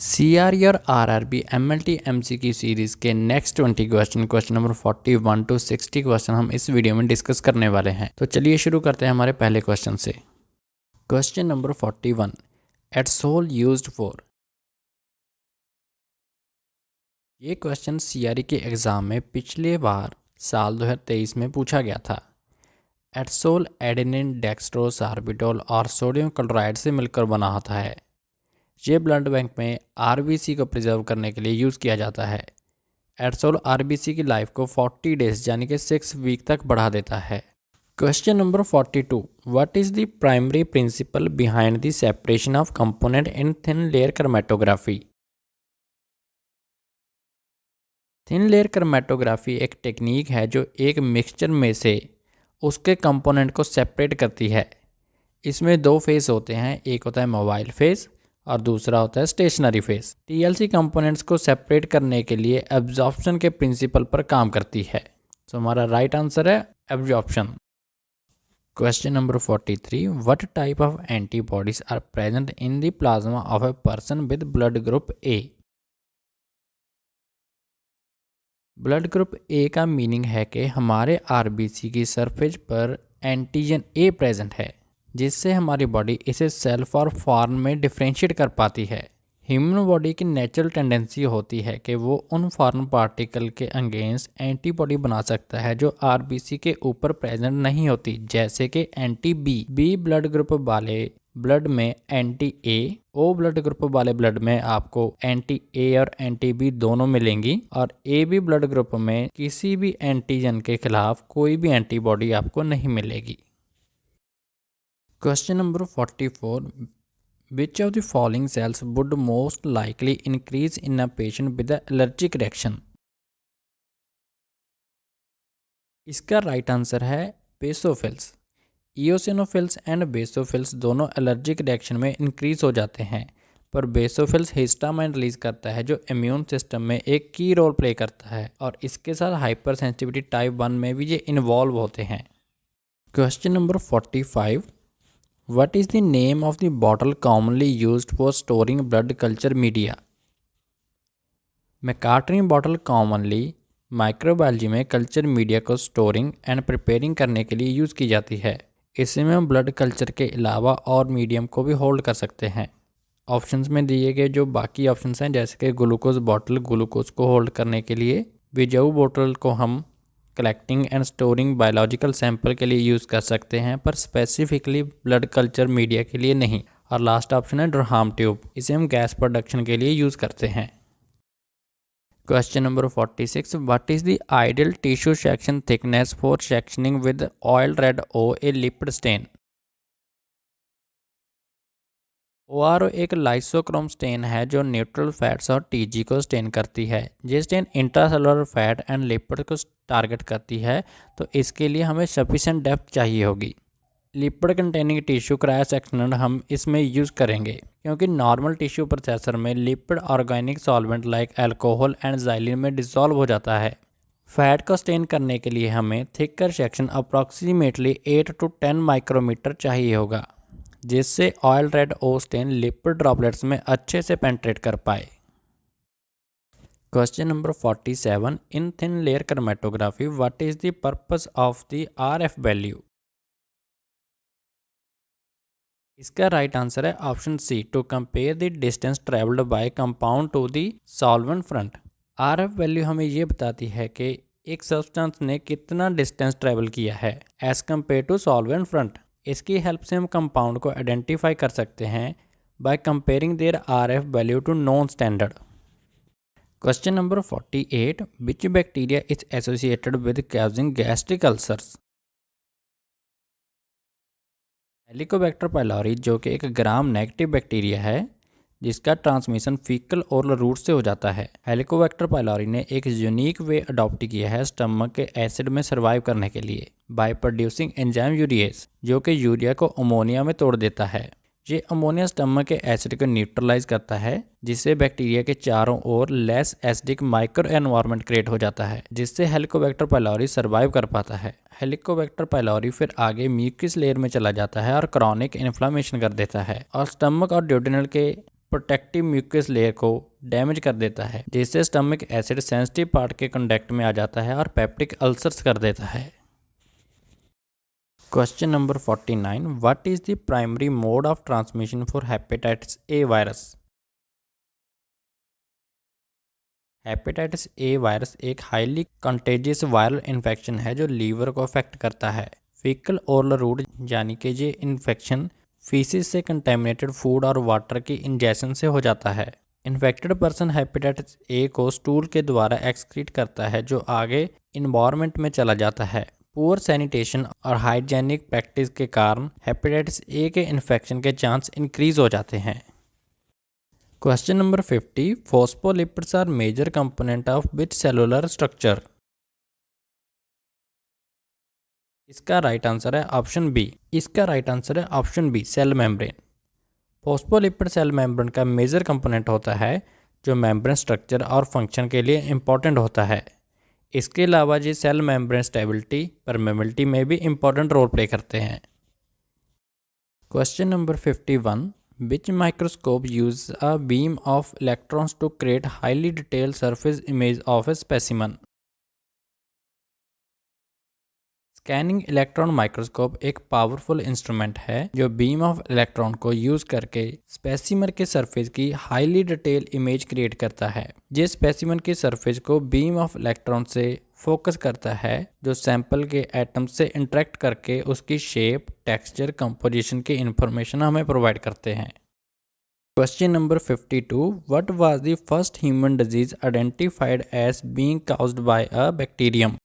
CRE और RRB MLT MCQ series के next 20 question number 41 to 60 question हम इस वीडियो में डिस्कस करने वाले हैं। तो चलिए शुरू करते हैं हमारे पहले क्वेश्चन से। Question number 41, Adsol used for. ये क्वेश्चन सीआरई के एग्ज़ाम में पिछले बार साल 2023 में पूछा गया था। एटसोल एडेनिन डेक्सट्रोस ऑर्बिटॉल और सोडियम क्लोराइड से मिलकर बना होता है। ये ब्लड बैंक में आरबीसी को प्रिजर्व करने के लिए यूज़ किया जाता है। एटसोल आरबीसी की लाइफ को 40 डेज यानी कि 6 वीक तक बढ़ा देता है। Question number 42, what is the primary principle behind the separation of component in thin layer chromatography. Thin layer chromatography एक टेक्निक है जो एक मिक्सचर में से उसके कंपोनेंट को सेपरेट करती है। इसमें दो फेस होते हैं, एक होता है मोबाइल फेस और दूसरा होता है स्टेशनरी फेस। टीएलसी कंपोनेंट्स को सेपरेट करने के लिए एब्जॉर्प्शन के प्रिंसिपल पर काम करती है। तो हमारा राइट आंसर है absorption. Question number 43, what type of antibodies are present in the plasma of a person with blood group A. Blood group A का मीनिंग है कि हमारे आरबीसी की सरफेस पर एंटीजन ए प्रेजेंट है, जिससे हमारी बॉडी इसे सेल्फ और फॉर्म में डिफ्रेंशिएट कर पाती है। ह्यूमन बॉडी की नेचुरल टेंडेंसी होती है कि वो उन फॉरेन पार्टिकल के अगेंस्ट एंटीबॉडी बना सकता है जो आरबीसी के ऊपर प्रेजेंट नहीं होती, जैसे कि anti B. B blood group वाले ब्लड में anti A, O blood group वाले ब्लड में आपको एंटी ए और एंटी बी दोनों मिलेंगी, और ए बी ब्लड ग्रुप में किसी भी एंटीजन के खिलाफ कोई भी एंटीबॉडी आपको नहीं मिलेगी। Question number 44, which of the following cells would most likely increase in a patient with an allergic reaction। इसका राइट आंसर है बेसोफिल्स। ईओसिनोफिल्स एंड बेसोफिल्स दोनों एलर्जिक रिएक्शन में इंक्रीज हो जाते हैं, पर बेसोफिल्स हिस्टामाइन रिलीज करता है जो इम्यून सिस्टम में एक की रोल प्ले करता है, और इसके साथ हाइपर सेंसिटिविटी टाइप 1 में भी ये इन्वॉल्व होते हैं। Question number 45, What is the name of the bottle commonly used for storing blood culture media। McCartney bottle commonly microbiology में कल्चर मीडिया को स्टोरिंग एंड प्रिपेयरिंग करने के लिए यूज़ की जाती है। इसमें हम ब्लड कल्चर के अलावा और मीडियम को भी होल्ड कर सकते हैं। ऑप्शंस में दिए गए जो बाकी ऑप्शंस हैं, जैसे कि ग्लूकोज बॉटल ग्लूकोज को होल्ड करने के लिए, विजाऊ बॉटल को हम collecting and storing biological sample के लिए यूज़ कर सकते हैं, पर स्पेसिफिकली ब्लड कल्चर मीडिया के लिए नहीं। और लास्ट ऑप्शन है ड्रहाम ट्यूब, इसे हम गैस प्रोडक्शन के लिए यूज़ करते हैं। Question number 46, what is the ideal tissue section thickness for sectioning with oil red O a lipid stain. ORO एक लाइसोक्रोम स्टेन है जो न्यूट्रल फैट्स और टीजी को स्टेन करती है। ये stain intracellular fat and lipid को टारगेट करती है, तो इसके लिए हमें सफिशिएंट डेप्थ चाहिए होगी। Lipid containing tissue cryo sectional हम इसमें यूज़ करेंगे, क्योंकि नॉर्मल टिश्यू प्रोसेसर में lipid organic solvent like alcohol and xylene में डिसॉल्व हो जाता है। फैट को स्टेन करने के लिए हमें thicker section approximately 8 to 10 micrometer चाहिए होगा, जिससे oil red O stain lipid droplets में अच्छे से पेंट्रेट कर पाए। Question number 47, in thin layer chromatography what is the purpose of the RF value. इसका राइट आंसर है option C, to compare the distance travelled by compound to the solvent front. RF value हमें ये बताती है कि एक substance ने कितना डिस्टेंस ट्रेवल किया है as compare to solvent front. इसकी हेल्प से हम कंपाउंड को आइडेंटिफाई कर सकते हैं by comparing their RF value to known standard. Question number 48, which bacteria is associated with causing gastric ulcers. Helicobacter pylori जो कि एक ग्राम नेगेटिव बैक्टीरिया है, जिसका ट्रांसमिशन फीकल और रूट से हो जाता है। हेलिकोबैक्टर पाइलोरी ने एक यूनिक वे अडॉप्ट किया है स्टमक के एसिड में सर्वाइव करने के लिए बाय प्रोड्यूसिंग एंजाइम यूरिएज, जो कि यूरिया को अमोनिया में तोड़ देता है। ये अमोनिया स्टमक के एसिड को न्यूट्रलाइज करता है, जिससे बैक्टीरिया के चारों ओर less acidic micro environment create हो जाता है, जिससे हेलिकोबैक्टर पाइलोरी सर्वाइव कर पाता है। हेलिकोबैक्टर पाइलोरी फिर आगे म्यूकस लेयर में चला जाता है और क्रॉनिक इन्फ्लामेशन कर देता है, और स्टमक और ड्यूडेनल के प्रोटेक्टिव म्यूकस लेयर को डैमेज कर देता है, जिससे स्टमक एसिड सेंसिटिव पार्ट के कॉन्टैक्ट में आ जाता है और पेप्टिक अल्सर्स कर देता है। Question number 49, what is the primary mode of transmission for hepatitis A virus? Hepatitis A virus एक हाईली कंटेजियस वायरल इन्फेक्शन है जो लीवर को अफेक्ट करता है। फीकल ओरल रूट यानी कि ये इन्फेक्शन फीसिस से कंटेमिनेटेड फूड और वाटर की इंजेक्शन से हो जाता है। इन्फेक्टेड पर्सन हेपेटाइटिस ए को स्टूल के द्वारा एक्सक्रीट करता है जो आगे इन्वायरमेंट में चला जाता है। पुअर सैनिटेशन और हाइजेनिक प्रैक्टिस के कारण हेपेटाइटिस ए के इन्फेक्शन के चांस इंक्रीज हो जाते हैं। Question number 50, phospholipids are major component of which cellular structure? इसका राइट आंसर है option B. Cell membrane. Phospholipid cell membrane का मेजर कंपोनेंट होता है जो मेम्ब्रेन स्ट्रक्चर और फंक्शन के लिए इंपॉर्टेंट होता है। इसके अलावा ये सेल मेम्ब्रेन स्टेबिलिटी, परमेबिलिटी में भी इंपॉर्टेंट रोल प्ले करते हैं। Question number 51, which microscope use a beam of electrons to create highly detailed surface image of a specimen? Scanning electron microscope एक पावरफुल इंस्ट्रूमेंट है जो बीम ऑफ इलेक्ट्रॉन को use करके specimen के surface की highly detail image create करता है। ये स्पेसिमन के सरफेस को बीम ऑफ इलेक्ट्रॉन से फोकस करता है जो सैंपल के एटम से इंटरेक्ट करके उसकी शेप, टेक्सचर, कंपोजिशन की इंफॉर्मेशन हमें प्रोवाइड करते हैं। Question number 52, what was the first human disease identified as being caused by a bacterium?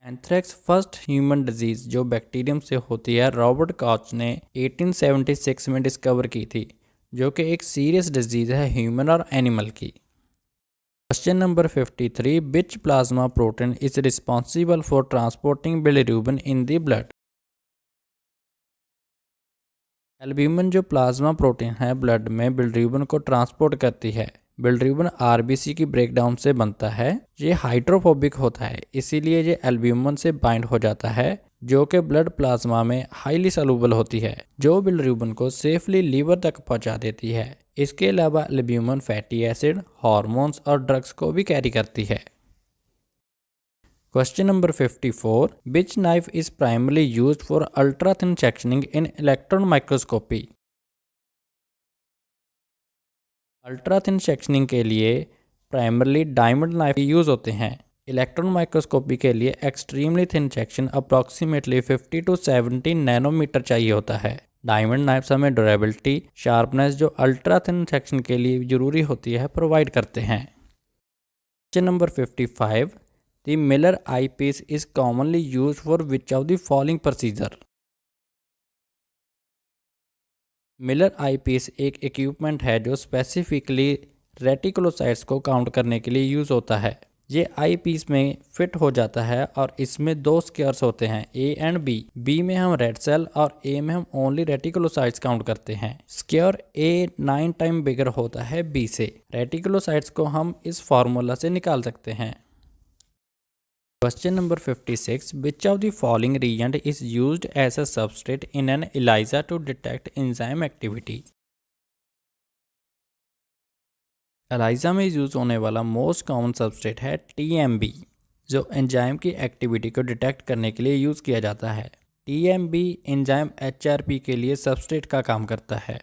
Anthrax first human disease जो बैक्टीरियम से होती है रॉबर्ट कॉच ने 1876 में डिस्कवर की थी, जो कि एक सीरियस डिजीज है ह्यूमन और एनिमल की। Question number 53, which plasma protein is responsible for transporting bilirubin in the blood? Albumin जो प्लाज्मा प्रोटीन है ब्लड में बिलिरुबिन को ट्रांसपोर्ट करती है। बिलिरुबिन आरबीसी की ब्रेकडाउन से बनता है। ये हाइड्रोफोबिक होता है, इसीलिए ये एल्ब्यूमिन से बाइंड हो जाता है जो कि ब्लड प्लाज्मा में हाईली सॉल्युबल होती है, जो बिलिरुबिन को सेफली लीवर तक पहुंचा देती है। इसके अलावा एल्ब्यूमिन फैटी एसिड, हार्मोन्स और ड्रग्स को भी कैरी करती है। Question number 54, which knife is primarily used for ultra thin sectioning in electron microscopy? Ultra thin sectioning के लिए प्राइमरली डायमंड नाइफ यूज होते हैं। इलेक्ट्रॉन माइक्रोस्कोपी के लिए extremely thin section approximately 50 to 70 nanometer चाहिए होता है। डायमंड नाइफ्स हमें ड्यूरेबिलिटी, शार्पनेस जो अल्ट्रा थिन सेक्शन के लिए जरूरी होती है प्रोवाइड करते हैं। Question number 55, the Miller eyepiece is commonly use for which of the following procedure? Miller eyepiece एक इक्विपमेंट है जो स्पेसिफिकली रेटिकुलोसाइट्स को काउंट करने के लिए यूज़ होता है। ये आई पीस में फिट हो जाता है और इसमें दो स्क्वायर्स होते हैं, ए एंड बी। बी में हम रेड सेल और ए में हम ओनली रेटिकुलोसाइट्स काउंट करते हैं। स्क्वायर ए 9 टाइम बिगर होता है बी से। रेटिकुलोसाइट्स को हम इस फार्मूला से निकाल सकते हैं। Question number 56, which of the following reagent is used as a substrate in an ELISA to detect enzyme activity? ELISA में यूज होने वाला मोस्ट कॉमन सबस्ट्रेट है TMB, जो एंजाइम की एक्टिविटी को डिटेक्ट करने के लिए यूज किया जाता है। TMB एंजाइम HRP के लिए सबस्ट्रेट का काम करता है।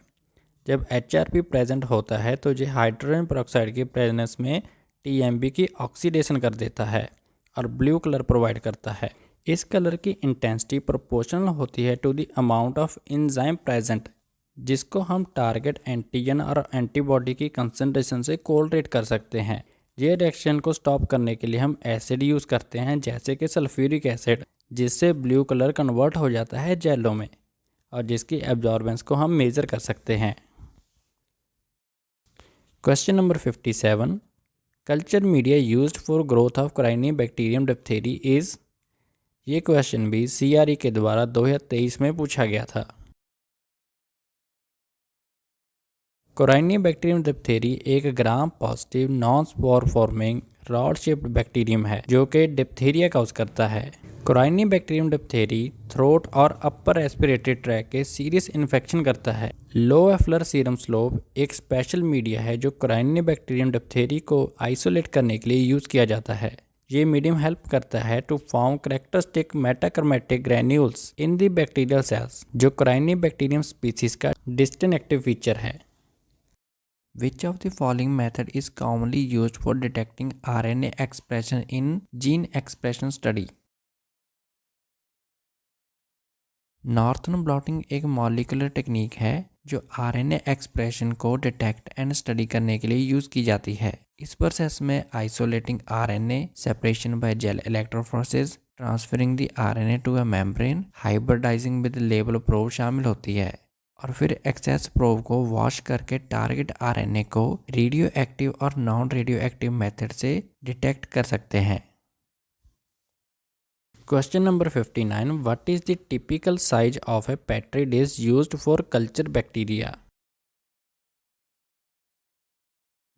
जब HRP प्रेजेंट होता है तो ये हाइड्रोजन पेरोक्साइड की प्रेजेंस में TMB की ऑक्सीडेशन कर देता है और ब्लू कलर प्रोवाइड करता है। इस कलर की इंटेंसिटी प्रोपोर्शनल होती है to the amount of enzyme present, जिसको हम टारगेट एंटीजन और एंटीबॉडी की कंसंट्रेशन से कोरिलेट कर सकते हैं। ये रिएक्शन को स्टॉप करने के लिए हम एसिड यूज़ करते हैं जैसे कि सल्फ्यूरिक एसिड, जिससे ब्लू कलर कन्वर्ट हो जाता है येलो में और जिसकी एब्जॉर्बेंस को हम मेज़र कर सकते हैं। Question number 57, culture media used for growth of Corynebacterium diphtheriae is? ये क्वेश्चन भी CRE के द्वारा 2023 में पूछा गया था। कोराइनिबैक्टीरियम डिप्थेरी एक gram positive non spore forming rod shaped bacterium है जो कि डिप्थीरिया काउज करता है। कोराइनी बैक्टीरियम डिप्थेरी थ्रोट और अपर रेस्पिरेटरी ट्रैक के सीरियस इन्फेक्शन करता है। लो एफ्लर सीरम स्लोब एक स्पेशल मीडिया है जो कोराइनी बैक्टीरियम डिप्थेरी को आइसोलेट करने के लिए यूज़ किया जाता है। ये मीडियम हेल्प करता है to form characteristic metachromatic granules in the bacterial cells, जो कोराइनी बैक्टीरियम स्पीसीज का डिस्टिंक्टिव फीचर है। Which of the following method is commonly used for detecting RNA expression in gene expression study? Northern blotting एक molecular technique है जो RNA expression को detect and study करने के लिए यूज़ की जाती है। इस प्रोसेस में isolating RNA, separation by gel electrophoresis, transferring the RNA to a membrane, hybridising with label probe शामिल होती है और फिर एक्सेस प्रोब को वॉश करके टारगेट आरएनए को रेडियो एक्टिव और नॉन रेडियो एक्टिव मेथड से डिटेक्ट कर सकते हैं। Question number 59. What is the typical size of a petri dish used for culture bacteria?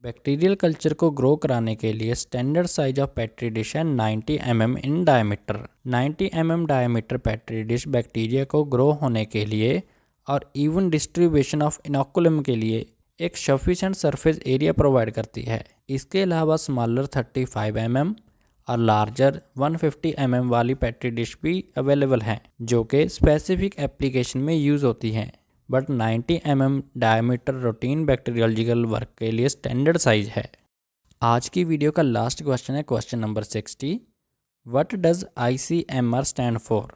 Bacterial culture को ग्रो कराने के लिए standard size of petri dish है 90 mm in diameter. 90 mm diameter petri dish bacteria को grow होने के लिए और इवन डिस्ट्रीब्यूशन ऑफ इनोकुलम के लिए एक सफिशिएंट सरफेस एरिया प्रोवाइड करती है। इसके अलावा स्मॉलर 35 mm और लार्जर 150 mm वाली पेट्री डिश भी अवेलेबल हैं जो कि स्पेसिफिक एप्लीकेशन में यूज़ होती हैं, but 90 mm diameter routine bacteriological work के लिए स्टैंडर्ड साइज है। आज की वीडियो का लास्ट क्वेश्चन है question number 60। What does ICMR stand for?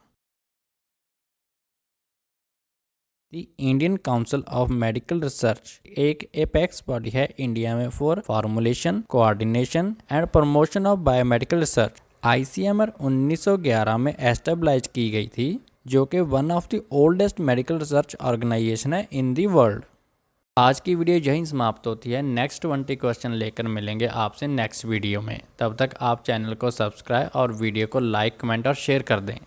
The Indian council of medical research एक एपेक्स बॉडी है इंडिया में for formulation, coordination and promotion of biomedical research. ICMR 1911 में एस्टेब्लाइज की गई थी जो कि one of the oldest medical research organisation है इन दी वर्ल्ड। आज की वीडियो यहीं समाप्त होती है। नेक्स्ट 20 क्वेश्चन लेकर मिलेंगे आपसे नेक्स्ट वीडियो में। तब तक आप चैनल को सब्सक्राइब और वीडियो को लाइक, कमेंट और शेयर कर दें।